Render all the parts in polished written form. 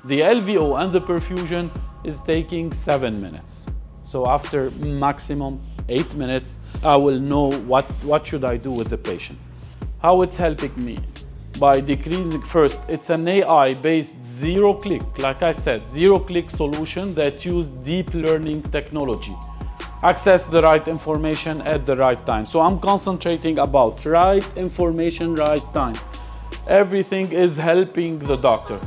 The LVO and the perfusion is taking 7 minutes. So after maximum 8 minutes, I will know what should I do with the patient. How it's helping me? By decreasing, first, it's an AI-based zero-click, like I said, zero-click solution that use deep learning technology. Access the right information at the right time. So I'm concentrating about right information, right time. Everything is helping the doctor.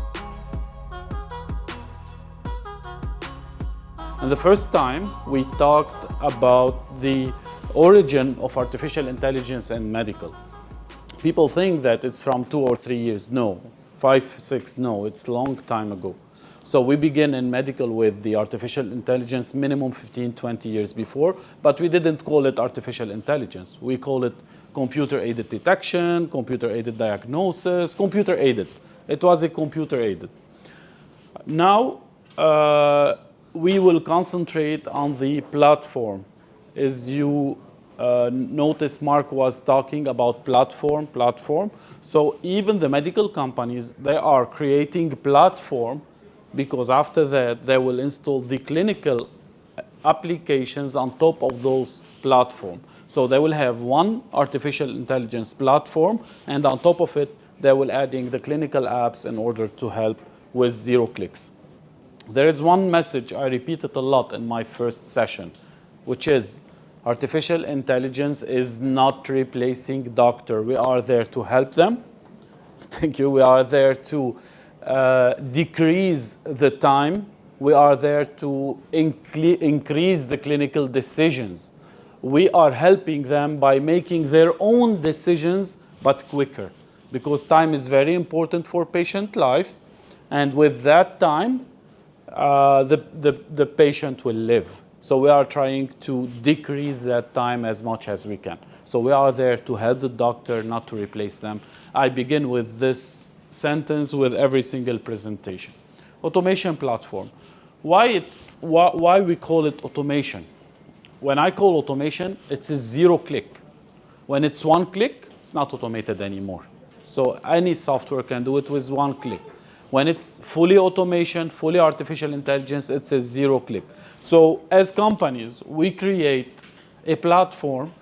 And the first time we talked about the origin of artificial intelligence in medical. People think that it's from 2 or 3 years. No, 5, 6, no, it's a long time ago. So we begin in medical with the artificial intelligence minimum 15, 20 years before, but we didn't call it artificial intelligence. We call it computer-aided detection, computer-aided diagnosis, computer-aided. It was a computer-aided. Now, we will concentrate on the platform. As you notice, Mark was talking about platform. So even the medical companies, they are creating platform because after that, they will install the clinical applications on top of those platforms. So they will have one artificial intelligence platform, and on top of it, they will adding the clinical apps in order to help with zero clicks. There is one message I repeated a lot in my first session, which is artificial intelligence is not replacing doctor. We are there to help them. Thank you. We are there to decrease the time. We are there to increase the clinical decisions. We are helping them by making their own decisions, but quicker, because time is very important for patient life. And with that time, the patient will live. So we are trying to decrease that time as much as we can. So we are there to help the doctor, not to replace them. I begin with this sentence with every single presentation. Automation platform. Why we call it automation? When I call automation, it's a zero click. When it's one click, it's not automated anymore. So any software can do it with one click. When it's fully automation, fully artificial intelligence, it's a zero click. So as companies, we create a platform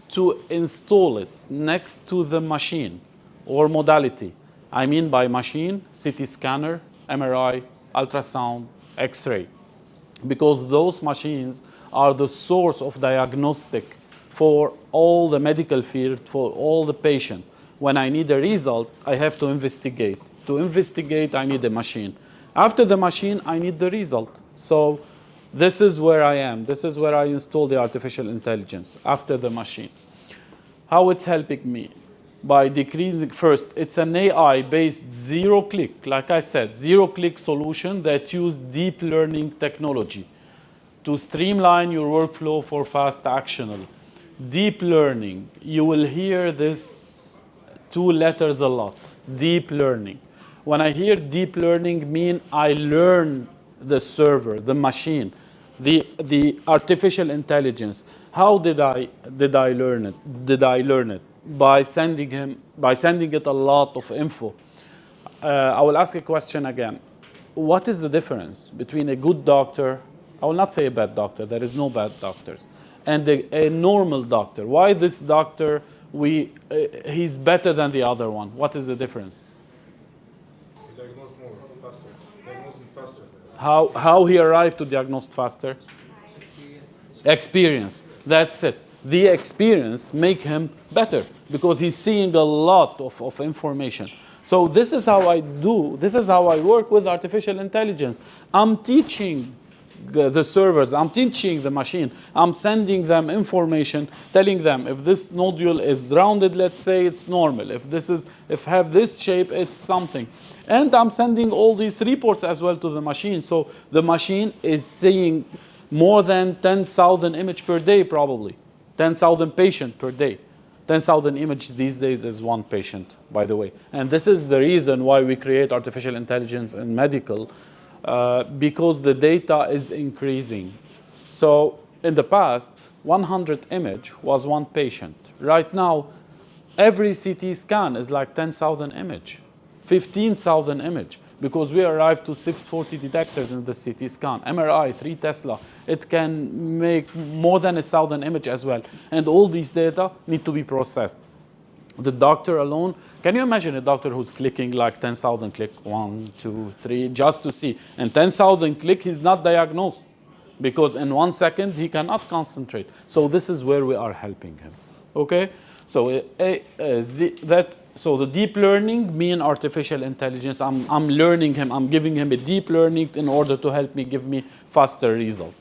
to install it next to the machine or modality. I mean by machine, CT scanner, MRI, ultrasound, X-ray. Because those machines are the source of diagnostic for all the medical field, for all the patient. When I need a result, I have to investigate. To investigate, I need a machine. After the machine, I need the result. So this is where I am. This is where I install the artificial intelligence, after the machine. How it's helping me? By decreasing, first, it's an AI-based zero-click, like I said, zero-click solution that use deep learning technology to streamline your workflow for fast actionable. Deep learning, you will hear this two letters a lot, deep learning. When I hear deep learning, mean I learn the server, the machine, the artificial intelligence. How did I learn it? Did I learn it? By sending it a lot of info. I will ask a question again. What is the difference between a good doctor, I will not say a bad doctor, there is no bad doctors, and a normal doctor? Why this doctor, he's better than the other one? What is the difference? He diagnosed more faster. Diagnosing faster. How he arrived to diagnose faster? Experience. That's it. The experience make him better because he's seeing a lot of information. So this is how I do, this is how I work with artificial intelligence. I'm teaching the servers, I'm teaching the machine, I'm sending them information, telling them if this nodule is rounded, let's say it's normal. If have this shape, it's something. And I'm sending all these reports as well to the machine. So the machine is seeing more than 10,000 images per day, probably. 10,000 patients per day. 10,000 images these days is one patient, by the way. And this is the reason why we create artificial intelligence in medical, because the data is increasing. So in the past, 100 image was one patient. Right now, every CT scan is like 10,000 image, 15,000 image. because we arrived to 640 detectors in the CT scan. MRI, 3 Tesla. It can make more than 1,000 images as well. And all these data need to be processed. The doctor alone, can you imagine a doctor who's clicking like 10,000 click, 1, 2, 3, just to see. And 10,000 click, he's not diagnosed because in 1 second he cannot concentrate. So this is where we are helping him. Okay? So so the deep learning mean artificial intelligence. I'm learning him. I'm giving him a deep learning in order to help me give me faster result.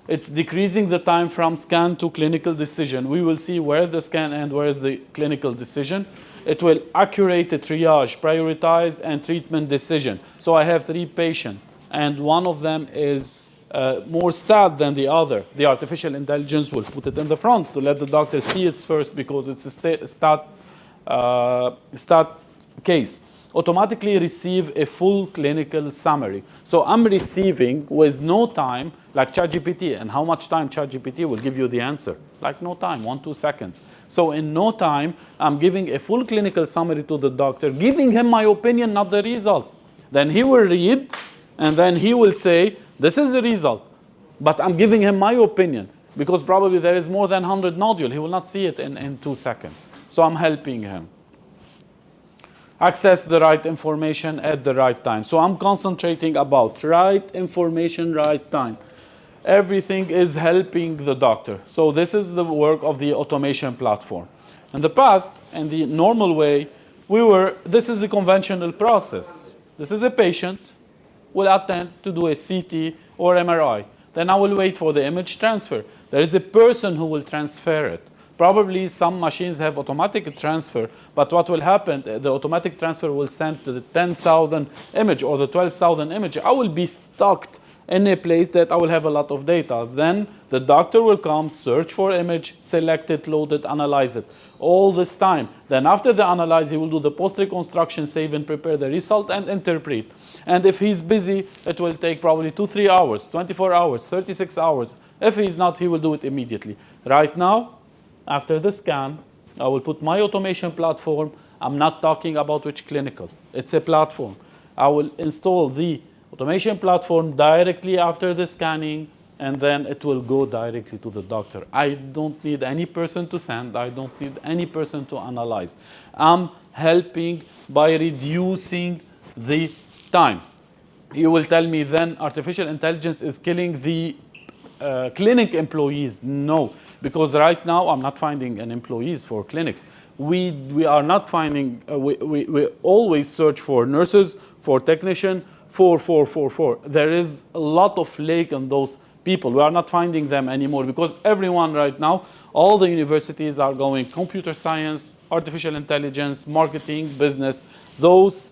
It's decreasing the time from scan to clinical decision. We will see where the scan and where the clinical decision. It will accurate the triage, prioritize, and treatment decision. So I have 3 patients, and one of them is more stat than the other. The artificial intelligence will put it in the front to let the doctor see it first because it's a stat case. Automatically receive a full clinical summary. So I'm receiving with no time, like ChatGPT, and how much time ChatGPT will give you the answer? Like no time, 1-2 seconds. So in no time, I'm giving a full clinical summary to the doctor, giving him my opinion, not the result. Then he will read, and then he will say, this is the result. But I'm giving him my opinion, because probably there is more than 100 nodules. He will not see it in 2 seconds. So I'm helping him. Access the right information at the right time. So I'm concentrating about right information, right time. Everything is helping the doctor. So this is the work of the automation platform. In the past, in the normal way, this is a conventional process. This is a patient will attend to do a CT or MRI. Then I will wait for the image transfer. There is a person who will transfer it. Probably some machines have automatic transfer, but what will happen, the automatic transfer will send to the 10,000 image or the 12,000 image. I will be stuck in a place that I will have a lot of data. Then the doctor will come, search for image, select it, load it, analyze it. All this time. Then after the analyze, he will do the post-reconstruction, save and prepare the result and interpret. And if he's busy, it will take probably 2-3 hours, 24 hours, 36 hours. If he's not, he will do it immediately. Right now, after the scan, I will put my automation platform. I'm not talking about which clinical. It's a platform. I will install the automation platform directly after the scanning, and then it will go directly to the doctor. I don't need any person to send. I don't need any person to analyze. I'm helping by reducing the time. You will tell me then artificial intelligence is killing the clinic employees. No. Because right now, I'm not finding an employees for clinics. We are not finding, we always search for nurses, for technician, for. There is a lot of lack on those people. We are not finding them anymore because everyone right now, all the universities are going computer science, artificial intelligence, marketing, business. Those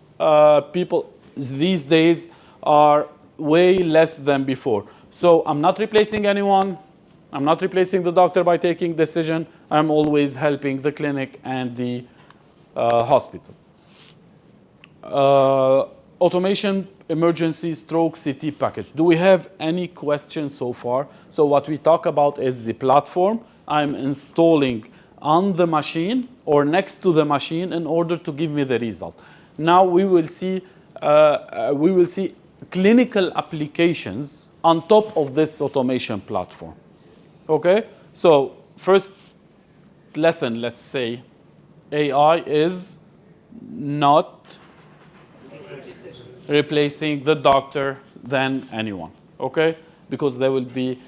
people these days are way less than before. So I'm not replacing anyone. I'm not replacing the doctor by taking decision. I'm always helping the clinic and the hospital. Automation emergency stroke CT package. Do we have any questions so far? So what we talk about is the platform I'm installing on the machine or next to the machine in order to give me the result. Now we will see clinical applications on top of this automation platform. Okay, so first lesson, let's say, AI is not replacing the doctor than anyone. Okay, because they will be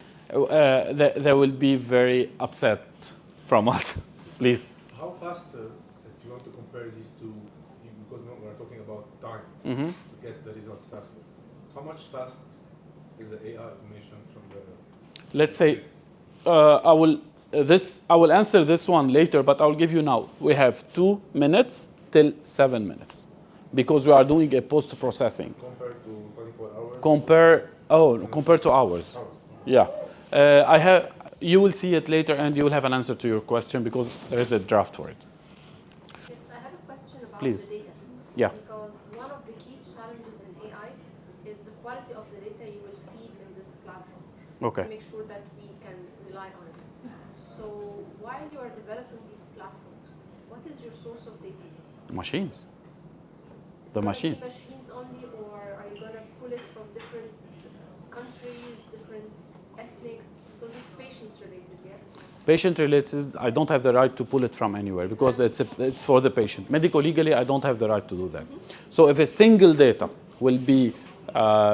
very upset from us. Please. How faster, if you want to compare these two, because now we're talking about time to get the result faster. How much fast is the AI automation from the? Let's say. I will answer this one later, but I will give you now. We have 2 minutes till 7 minutes because we are doing a post-processing. Compared to 24 hours? Compared to hours. Yeah. You will see it later and you will have an answer to your question because there is a draft for it. Yes, I have a question about Please. the data. Yeah. Because one of the key challenges in AI is the quality of the data you will feed in this platform. Okay. To make sure that we can rely on it. So while you are developing these platforms, what is your source of data? Machines. the It's machines. gonna be machines only, or are you gonna pull it from different countries, different ethnics? Because it's patients related, yeah? Patient related, I don't have the right to pull it from anywhere because it's for the patient. Medical legally, I don't have the right to do that. So if a single data will be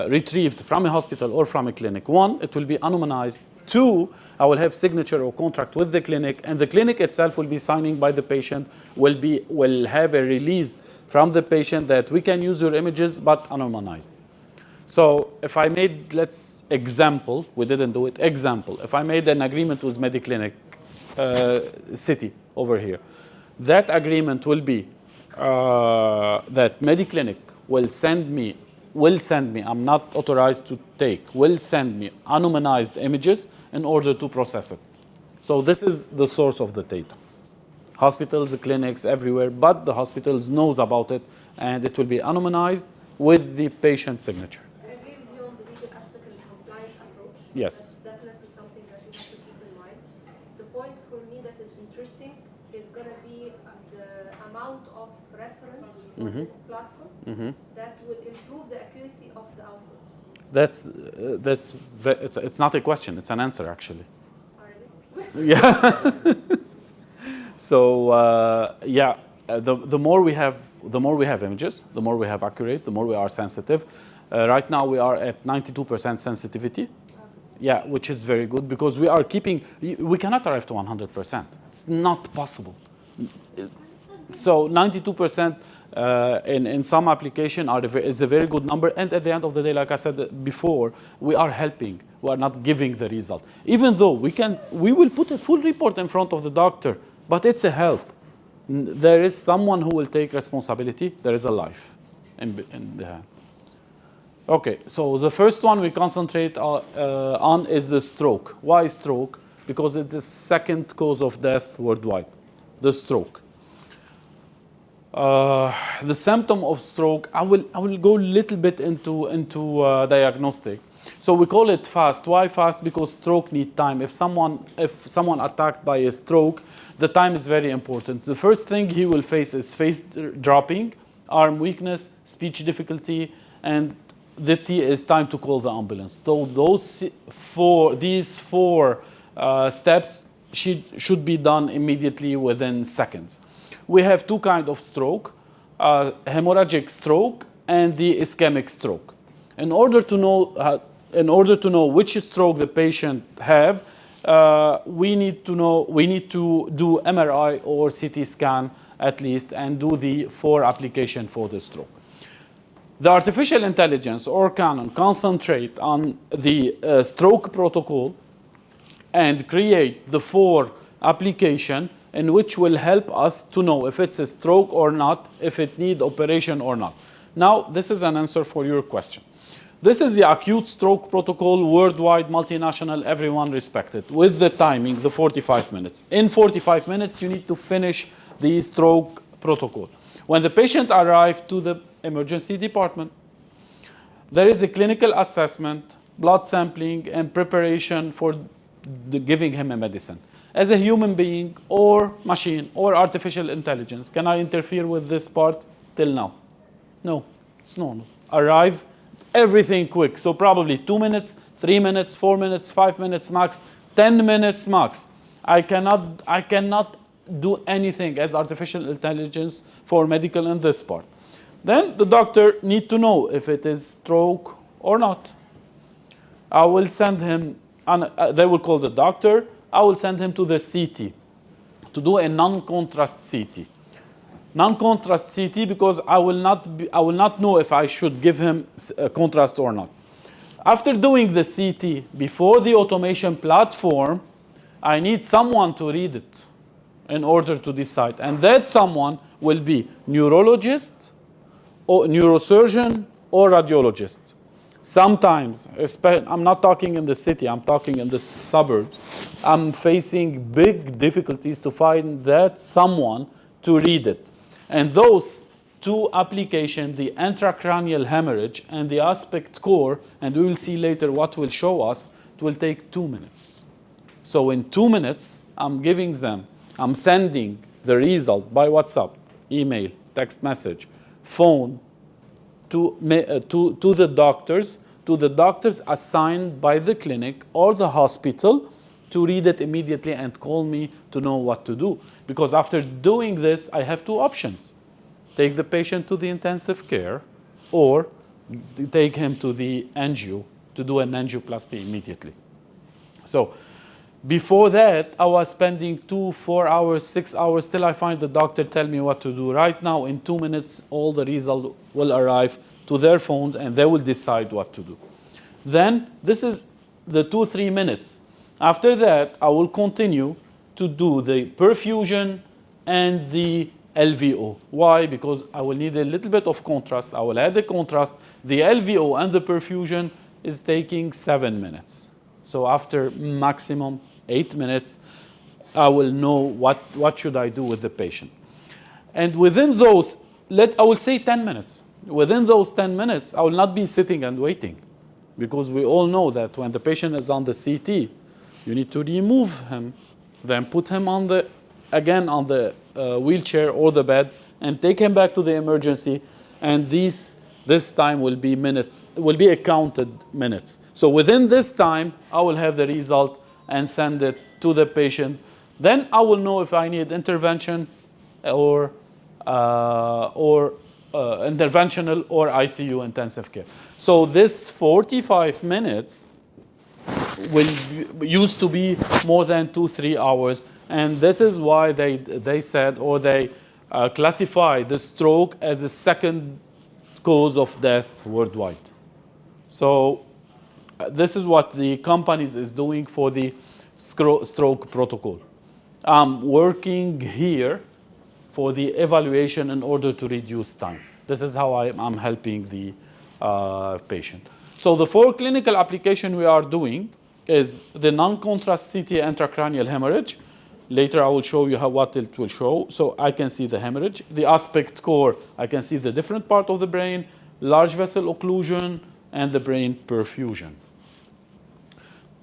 retrieved from a hospital or from a clinic, one, it will be anonymized. Two, I will have signature or contract with the clinic, and the clinic itself will be signing by the patient, will have a release from the patient that we can use your images but anonymized. So if I made, let's example, we didn't do it, example, if I made an agreement with Mediclinic city over here, that agreement will be that Mediclinic will send me, I'm not authorized to take, will send me anonymized images in order to process it. So this is the source of the data. Hospitals, clinics, everywhere, but the hospitals knows about it, and it will be anonymized with the patient signature. I agree with you on the legal aspect and the compliance approach. Yes. That's definitely something that we have to keep in mind. The point for me that is interesting is going to be the amount of reference for this platform that will improve the accuracy of the output. It's not a question, it's an answer actually. Already? Yeah. So the more we have images, the more we have accurate, the more we are sensitive. Right now we are at 92% sensitivity. Yeah, which is very good because we are keeping. We cannot arrive to 100%. It's not possible. So 92% in some application is a very good number. And at the end of the day, like I said before, we are helping. We are not giving the result. Even though we will put a full report in front of the doctor, but it's a help. There is someone who will take responsibility. There is a life in the hand. Okay, so the first one we concentrate on is the stroke. Why stroke? Because it's the second cause of death worldwide, the stroke. The symptom of stroke, I will go a little bit into diagnostic. So we call it fast. Why fast? Because stroke need time. If someone attacked by a stroke, the time is very important. The first thing he will face is face dropping, arm weakness, speech difficulty, and the T is time to call the ambulance. So these four steps should be done immediately within seconds. We have two kinds of stroke, hemorrhagic stroke and the ischemic stroke. In order to know which stroke the patient have, we need to do MRI or CT scan at least and do the 4 application for the stroke. The artificial intelligence or Canon concentrate on the stroke protocol and create the 4 application in which will help us to know if it's a stroke or not, if it need operation or not. Now, this is an answer for your question. This is the acute stroke protocol, worldwide, multinational, everyone respected, with the timing, the 45 minutes. In 45 minutes, you need to finish the stroke protocol. When the patient arrives to the emergency department, there is a clinical assessment, blood sampling, and preparation for giving him a medicine. As a human being or machine or artificial intelligence, can I interfere with this part till now? No, it's normal. Arrive, everything quick. So probably 2 minutes, 3 minutes, 4 minutes, 5 minutes max, 10 minutes max. I cannot do anything as artificial intelligence for medical in this part. Then the doctor need to know if it is stroke or not. I will send him, they will call the doctor, I will send him to the CT to do a non-contrast CT. Non-contrast CT because I will not know if I should give him a contrast or not. After doing the CT before the automation platform, I need someone to read it in order to decide. And that someone will be neurologist, or neurosurgeon, or radiologist. Sometimes, I'm not talking in the city, I'm talking in the suburbs, I'm facing big difficulties to find that someone to read it. And those 2 applications, the intracranial hemorrhage and the aspect core, and we will see later what will show us, it will take 2 minutes. So in 2 minutes, I'm sending the result by WhatsApp, email, text message, phone, to the doctors assigned by the clinic or the hospital to read it immediately and call me to know what to do. Because after doing this, I have two options. Take the patient to the intensive care or take him to the angio to do an angioplasty immediately. So before that, I was spending 2, 4 hours, 6 hours till I find the doctor tell me what to do. Right now, in 2 minutes, all the results will arrive to their phones and they will decide what to do. Then this is the 2-3 minutes. After that, I will continue to do the perfusion and the LVO. Why? Because I will need a little bit of contrast. I will add the contrast. The LVO and the perfusion is taking 7 minutes. So after maximum 8 minutes, I will know what should I do with the patient. And within those, I will say 10 minutes. Within those 10 minutes, I will not be sitting and waiting. Because we all know that when the patient is on the CT, you need to remove him, then put him again on the wheelchair or the bed, and take him back to the emergency. And this time will be minutes, will be counted minutes. So within this time, I will have the result and send it to the patient. Then I will know if I need intervention or interventional or ICU intensive care. So this 45 minutes used to be more than 2-3 hours, and this is why they said, or they classify the stroke as the second cause of death worldwide. So this is what the companies is doing for the stroke protocol. I'm working here for the evaluation in order to reduce time. This is how I'm helping the patient. So the 4 clinical applications we are doing is the non-contrast CT intracranial hemorrhage. Later I will show you what it will show. So I can see the hemorrhage. The aspect core, I can see the different part of the brain, large vessel occlusion, and the brain perfusion.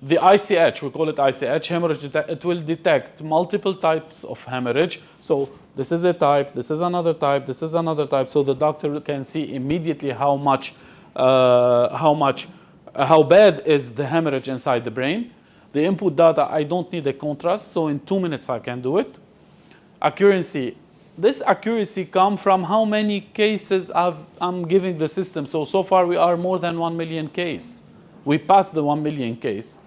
The ICH, we call it ICH hemorrhage, it will detect multiple types of hemorrhage. So this is a type, this is another type, this is another type. So the doctor can see immediately how bad is the hemorrhage inside the brain. The input data, I don't need a contrast, so in 2 minutes I can do it. Accuracy, this accuracy comes from how many cases I'm giving the system. So far we are more than 1 million cases. We passed the 1 million case.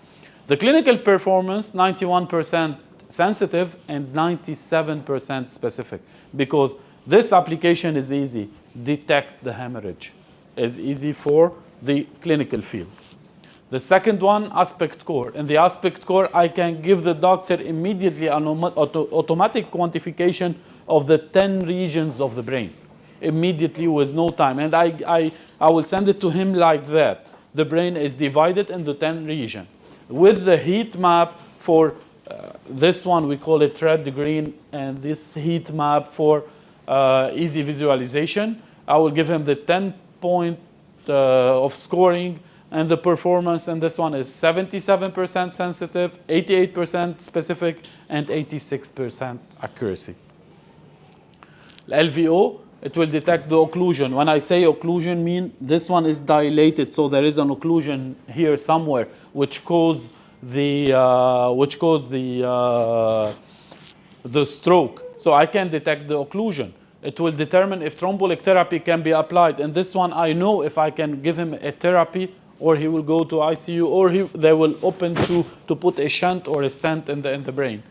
The clinical performance, 91% sensitive and 97% specific, because this application is easy. Detect the hemorrhage is easy for the clinical field. The second one, aspect core. In the aspect core, I can give the doctor immediately an automatic quantification of the 10 regions of the brain, immediately with no time. And I will send it to him like that. The brain is divided into 10 regions. With the heat map for this one, we call it red, green, and this heat map for easy visualization. I will give him the 10 point of scoring, and the performance in this one is 77% sensitive, 88% specific, and 86% accuracy. LVO, it will detect the occlusion. When I say occlusion, mean this one is dilated, so there is an occlusion here somewhere, which cause the stroke. So I can detect the occlusion. It will determine if thrombolytic therapy can be applied. And this one, I know if I can give him a therapy, or he will go to ICU, or they will open to put a shunt or a stent in the brain.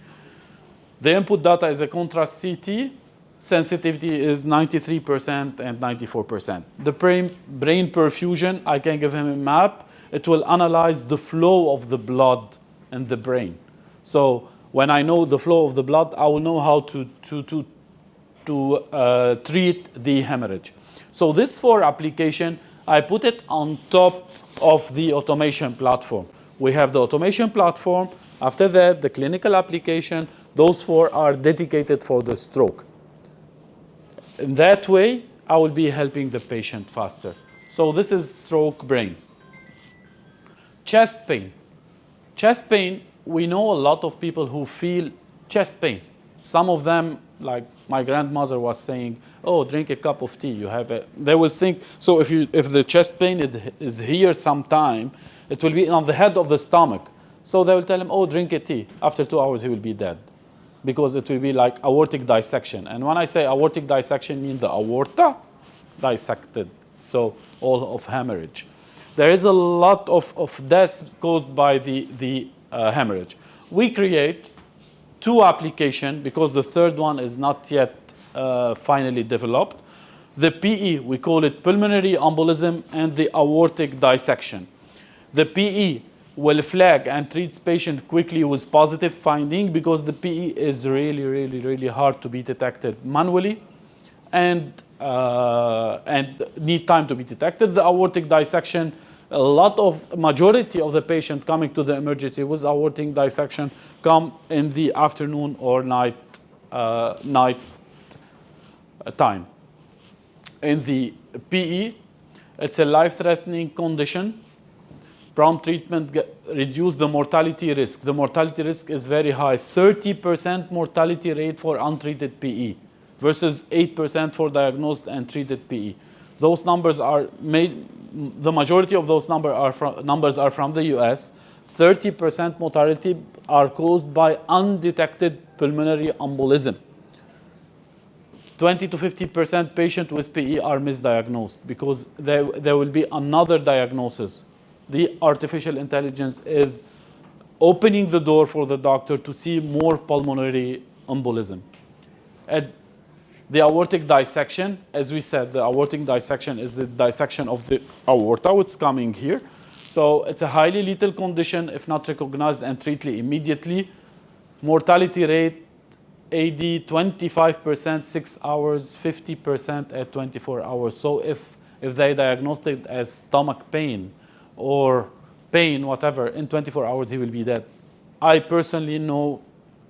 The input data is a contrast CT. Sensitivity is 93% and 94%. The brain perfusion, I can give him a map. It will analyze the flow of the blood in the brain. So when I know the flow of the blood, I will know how to treat the hemorrhage. So this 4 application, I put it on top of the automation platform. We have the automation platform. After that, the clinical application. Those 4 are dedicated for the stroke. In that way, I will be helping the patient faster. So this is stroke brain. Chest pain. Chest pain, we know a lot of people who feel chest pain. Some of them Like my grandmother was saying, oh, drink a cup of tea. You have a, they will think, so if the chest pain is here sometime, it will be on the head of the stomach. So they will tell him, oh, drink a tea. After 2 hours, he will be dead. Because it will be like aortic dissection. And when I say aortic dissection, means the aorta dissected. So all of hemorrhage. There is a lot of deaths caused by the hemorrhage. We create 2 applications because the third one is not yet finally developed. The PE, we call it pulmonary embolism, and the aortic dissection. The PE will flag and treats patient quickly with positive finding because the PE is really hard to be detected manually and need time to be detected. The aortic dissection, majority of the patient coming to the emergency with aortic dissection come in the afternoon or night time. In the PE, it's a life-threatening condition. Prompt treatment reduce the mortality risk. The mortality risk is very high, 30% mortality rate for untreated PE versus 8% for diagnosed and treated PE. Those numbers are made, the majority of those numbers are from the US. 30% mortality are caused by undetected pulmonary embolism. 20 to 50% patients with PE are misdiagnosed because there will be another diagnosis. The artificial intelligence is opening the door for the doctor to see more pulmonary embolism. At the aortic dissection, as we said, the aortic dissection is the dissection of the aorta, which is coming here. So it's a highly lethal condition if not recognized and treated immediately. Mortality rate, AD 25%, 6 hours, 50% at 24 hours. So if they diagnosed it as stomach pain or pain, whatever, in 24 hours he will be dead. I personally know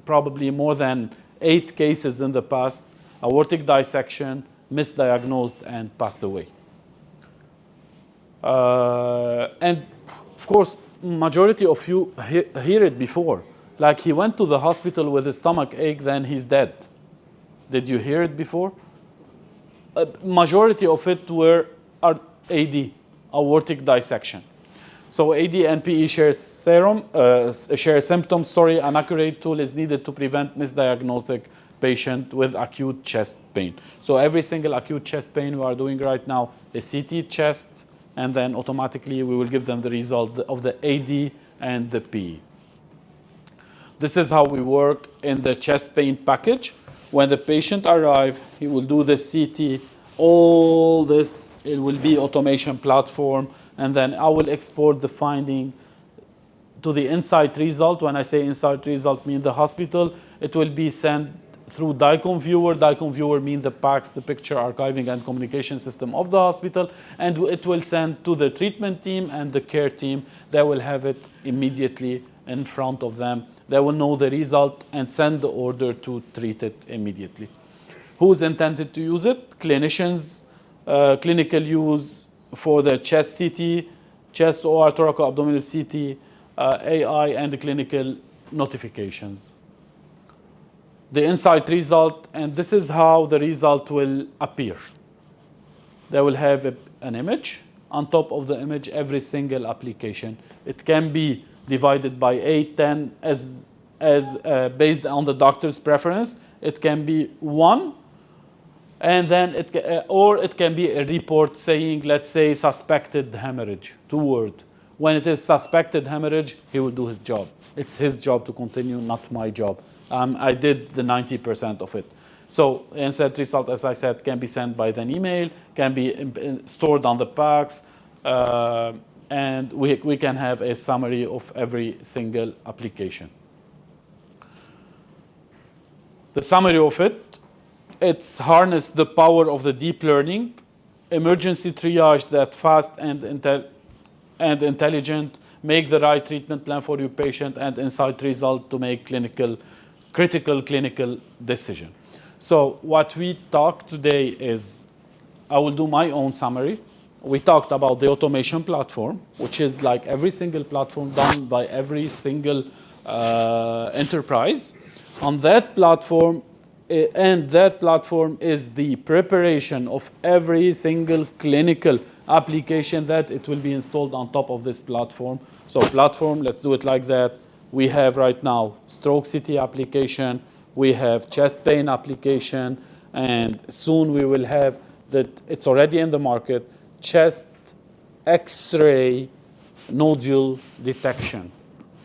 probably more than 8 cases in the past, aortic dissection, misdiagnosed, and passed away. And of course, majority of you hear it before. Like he went to the hospital with a stomach ache, then he's dead. Did you hear it before? Majority of it are AD, aortic dissection. So AD and PE share symptoms. An accurate tool is needed to prevent misdiagnosing patient with acute chest pain. So every single acute chest pain we are doing right now is CT chest, and then automatically we will give them the result of the AD and the PE. This is how we work in the chest pain package. When the patient arrives, he will do the CT, all this, it will be automation platform, and then I will export the finding to the insight result. When I say insight result, mean the hospital. It will be sent through DICOM viewer. DICOM viewer means the PACS, the picture archiving and communication system of the hospital, and it will send to the treatment team and the care team. They will have it immediately in front of them. They will know the result and send the order to treat it immediately. Who's intended to use it? Clinicians, clinical use for the chest CT, chest or thoracoabdominal CT, AI, and the clinical notifications. The insight result, and this is how the result will appear. They will have an image. On top of the image, every single application. It can be divided by 8, 10 as based on the doctor's preference. It can be 1, and then it can be a report saying, let's say, suspected hemorrhage, 2 words. When it is suspected hemorrhage, he will do his job. It's his job to continue, not my job. I did the 90% of it. So insight result, as I said, can be sent by an email, can be stored on the PACS, and we can have a summary of every single application. The summary of it, it's harness the power of the deep learning, emergency triage that fast and intelligent, make the right treatment plan for your patient, and insight result to make critical clinical decision. So what we talked today is, I will do my own summary. We talked about the automation platform, which is like every single platform done by every single enterprise. On that platform, And that platform is the preparation of every single clinical application that it will be installed on top of this platform. So platform, let's do it like that. We have right now stroke CT application, we have chest pain application, and soon we will have that, it's already in the market, chest X-ray nodule detection.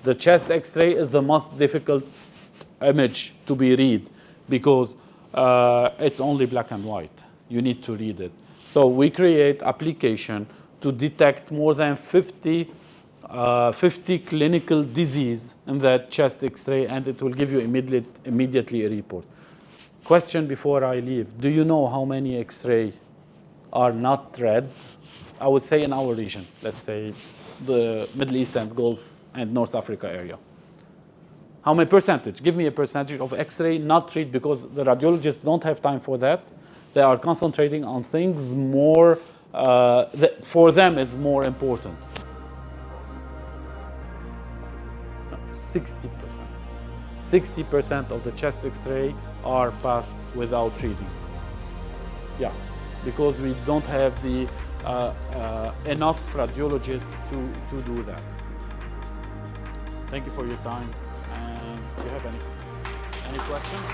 The chest X-ray is the most difficult image to be read because it's only black and white. You need to read it. So we create application to detect more than 50 clinical disease in that chest X-ray, and it will give you immediately a report. Question before I leave: do you know how many X-ray are not read? I would say in our region, let's say the Middle East and Gulf and North Africa area. How many percentage? Give me a percentage of X-ray not read, because the radiologists don't have time for that. They are concentrating on things more, that for them is more important. 60%. 60% of the chest X-ray are passed without reading. Yeah, because we don't have the enough radiologists to do that. Thank you for your time. And do you have any questions?